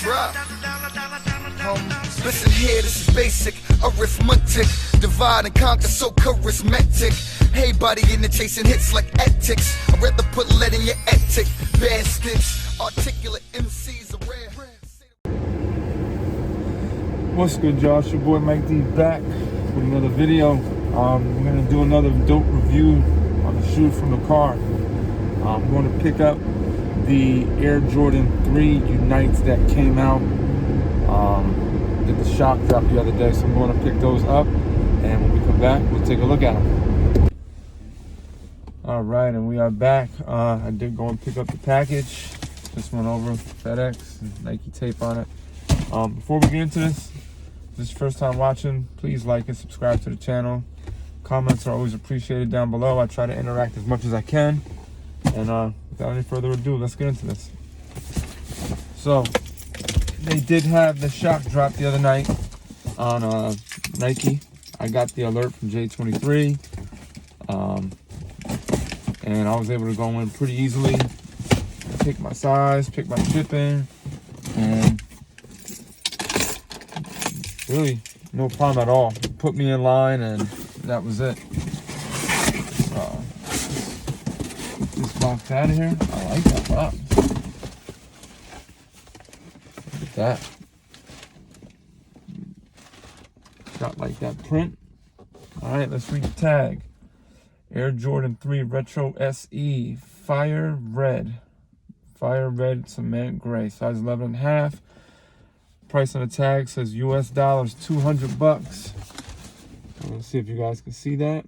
drop. Listen here, this is basic arithmetic. Divide and conquer, so charismatic. Hey, buddy, in the chasing hits like ethics. I'd rather put lead in your ethic. Bad sticks, articulate MCs are rare. What's good, y'all? It's your boy Mike D back with another video. We're gonna do another dope review on the shoe from the car. I'm going to pick up the Air Jordan 3 Unites that came out. Did the shock drop the other day, so I'm going to pick those up, and when we come back, we'll take a look at them. All right, and we are back. I did go and pick up the package. Just went over FedEx and Nike tape on it. Before we get into this is your first time watching, please like and subscribe to the channel. Comments are always appreciated down below. I try to interact as much as I can. And without any further ado, let's get into this. So, they did have the shock drop the other night on Nike. I got the alert from J23. And I was able to go in pretty easily. Pick my size, pick my shipping, and really no problem at all. Put me in line, and that was it. Get this box out of here. I like that box. Look at that. Got like that print. All right, let's read the tag. Air Jordan 3 Retro SE Fire Red Cement Gray, size 11.5. Price on the tag says US dollars, $200. Let's see if you guys can see that.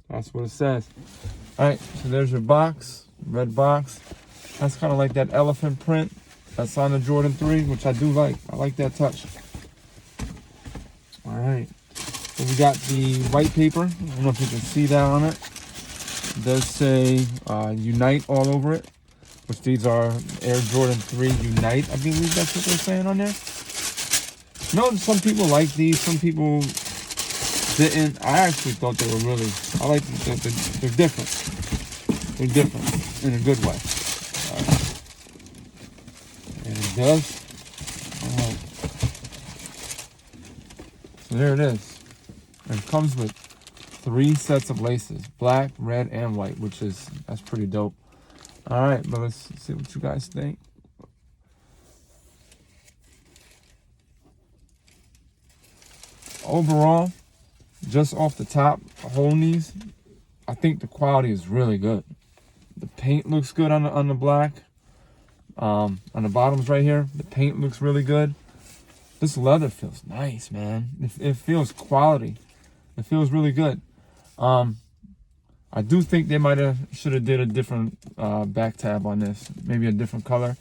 That's what it says. All right, so there's your box, red box. That's kind of like that elephant print that's on the Jordan 3, which I do like. I like that touch. All right, so we got the white paper. I don't know if you can see that on it. It does say Unite all over it, which these are Air Jordan 3 Unite. I believe that's what they're saying on there. No, some people like these, some people didn't. I actually thought they were really, I like them. They're different. They're different in a good way. And it does. All right. So there it is. And it comes with 3 sets of laces, black, red, and white, that's pretty dope. All right, but let's see what you guys think. Overall, just off the top, holding these, I think the quality is really good. The paint looks good on the black. On the bottoms right here, the paint looks really good. This leather feels nice, man. It feels quality. It feels really good. I do think they should have did a different back tab on this, maybe a different color.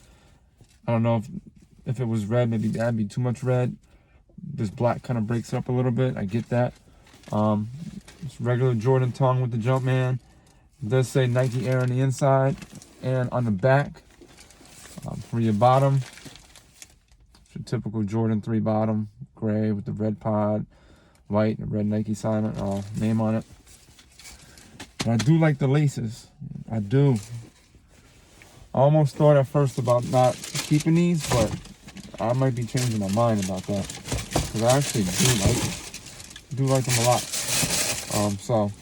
I don't know if it was red, maybe that'd be too much red. This black kind of breaks up a little bit. I get that. It's regular Jordan tongue with the Jumpman. It does say Nike Air on the inside and on the back. For your bottom, it's your typical Jordan 3 bottom, gray with the red pod, white, and red Nike sign name on it. And I do like the laces. I do. I almost thought at first about not keeping these, but I might be changing my mind about that. Because I actually do like them. I do like them a lot. So,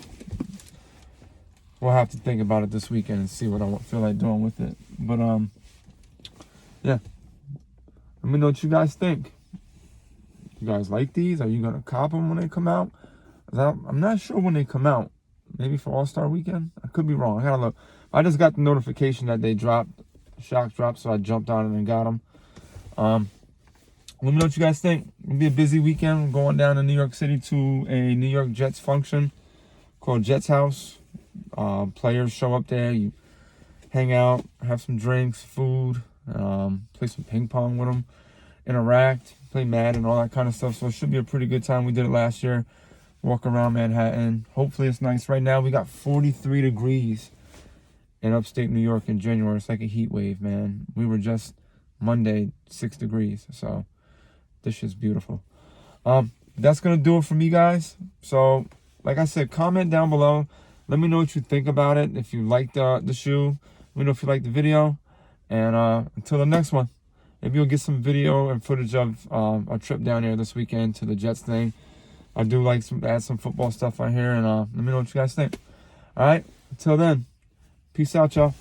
we'll have to think about it this weekend and see what I feel like doing with it. But, yeah. Let me know what you guys think. You guys like these? Are you going to cop them when they come out? I'm not sure when they come out. Maybe for All-Star Weekend? I could be wrong. I gotta look. I just got the notification that they dropped, shock dropped, so I jumped on it and got them. Let me know what you guys think. It'll be a busy weekend. I'm going down to New York City to a New York Jets function called Jets House. Players show up there. You hang out, have some drinks, food, play some ping pong with them, interact, play Madden, all that kind of stuff. So it should be a pretty good time. We did it last year. Walk around Manhattan. Hopefully it's nice. Right now we got 43 degrees in upstate New York in January. It's like a heat wave, man. We were just Monday 6 degrees. So this shit's beautiful. That's gonna do it for me, guys. So like I said, comment down below. Let me know what you think about it. If you like the shoe, let me know if you like the video. And until the next one, Maybe you'll get some video and footage of our trip down there this weekend to the Jets thing. I do like to add some football stuff on here, and let me know what you guys think. All right, until then, peace out, y'all.